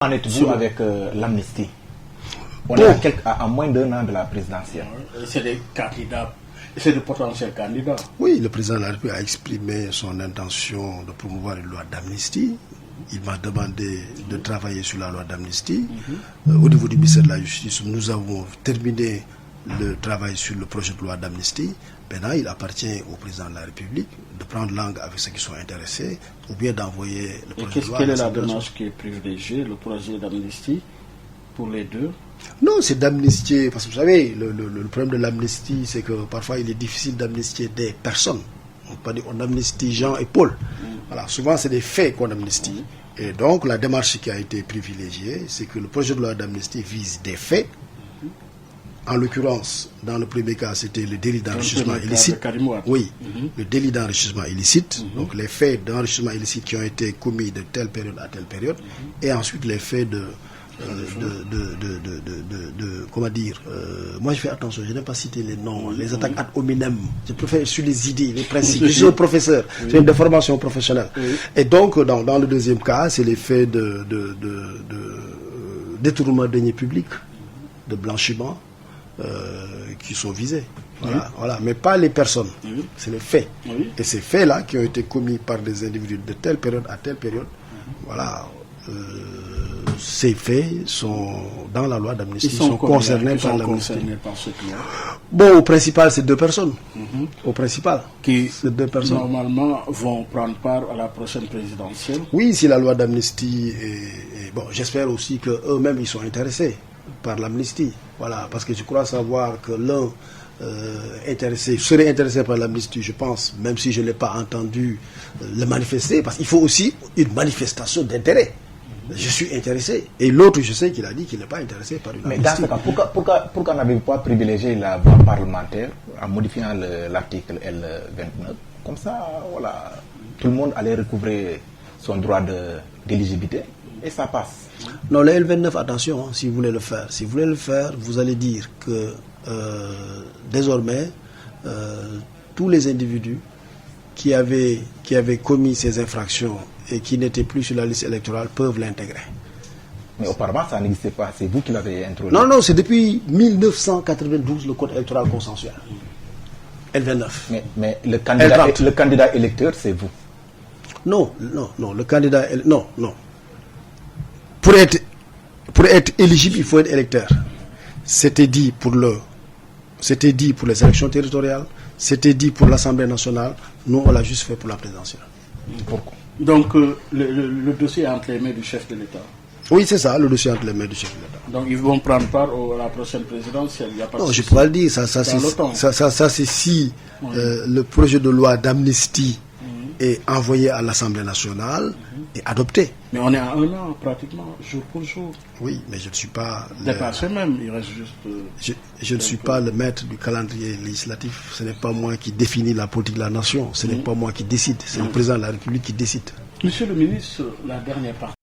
En êtes-vous avec l'amnistie? On est à moins d'un an de la présidentielle. C'est des candidats, c'est de potentiels candidats. Oui, le président de la République a exprimé son intention de promouvoir une loi d'amnistie. Il m'a demandé de travailler sur la loi d'amnistie. Au niveau du ministère de la Justice, nous avons terminé le travail sur le projet de loi d'amnistie. Maintenant, il appartient au président de la République de prendre langue avec ceux qui sont intéressés ou bien d'envoyer le projet de loi. Quelle est la démarche qui est privilégiée, le projet d'amnistie pour les deux? Non, c'est d'amnistier, parce que vous savez, le problème de l'amnistie, c'est que parfois il est difficile d'amnistier des personnes. On amnistie Jean et Paul. Voilà, souvent c'est des faits qu'on amnistie. Et donc la démarche qui a été privilégiée, c'est que le projet de loi d'amnistie vise des faits. En l'occurrence, dans le premier cas, c'était le délit d'enrichissement illicite. Oui, le délit d'enrichissement illicite. Donc les faits d'enrichissement illicite qui ont été commis de telle période à telle période. Et ensuite les faits comment dire, moi je fais attention, je n'aime pas citer les noms, les attaques ad hominem, je préfère sur les idées, les principes. Je suis un professeur, c'est une déformation professionnelle. Et donc dans le deuxième cas, c'est les faits de détournement de deniers publics, de blanchiment qui sont visés. Voilà, mais pas les personnes, c'est les faits. Et ces faits-là qui ont été commis par des individus de telle période à telle période, voilà. Ces faits sont dans la loi d'amnistie, sont concernés par l'amnistie. Bon, au principal, c'est 2 personnes. Au principal, qui c'est 2 personnes. Normalement vont prendre part à la prochaine présidentielle. Oui, si la loi d'amnistie est bon, j'espère aussi qu'eux-mêmes ils sont intéressés par l'amnistie. Voilà, parce que je crois savoir que l'un serait intéressé par l'amnistie, je pense, même si je ne l'ai pas entendu le manifester, parce qu'il faut aussi une manifestation d'intérêt. Je suis intéressé. Et l'autre, je sais qu'il a dit qu'il n'est pas intéressé par une amnistie. Mais dans ce cas, pourquoi n'avez-vous pas privilégié la voie parlementaire en modifiant l'article L29? Comme ça, voilà, tout le monde allait recouvrer son droit d'éligibilité et ça passe. Non, le L29, attention, si vous voulez le faire. Si vous voulez le faire, vous allez dire que désormais, tous les individus qui avaient commis ces infractions et qui n'étaient plus sur la liste électorale peuvent l'intégrer. Mais auparavant, ça n'existait pas. C'est vous qui l'avez introduit. Non, c'est depuis 1992 le code électoral consensuel. L29. Mais le candidat électeur, c'est vous. Non, le candidat... Non. Pour être éligible, il faut être électeur. C'était dit pour les élections territoriales, c'était dit pour l'Assemblée nationale. Nous, on l'a juste fait pour la présidentielle. Pourquoi? Donc, le dossier est entre les mains du chef de l'État. Oui, c'est ça, le dossier est entre les mains du chef de l'État. Donc, ils vont prendre part à la prochaine présidentielle. Il y a pas non, je pourrais le dire. Ça c'est si le projet de loi d'amnistie est envoyé à l'Assemblée nationale et adopté. Mais on est à 1 an, pratiquement, jour pour jour. Oui, mais je ne suis pas... Dépassé même, il reste juste... Je ne suis pas le maître du calendrier législatif. Ce n'est pas moi qui définis la politique de la nation. Ce n'est pas moi qui décide. C'est le président de la République qui décide. Monsieur le ministre, la dernière partie.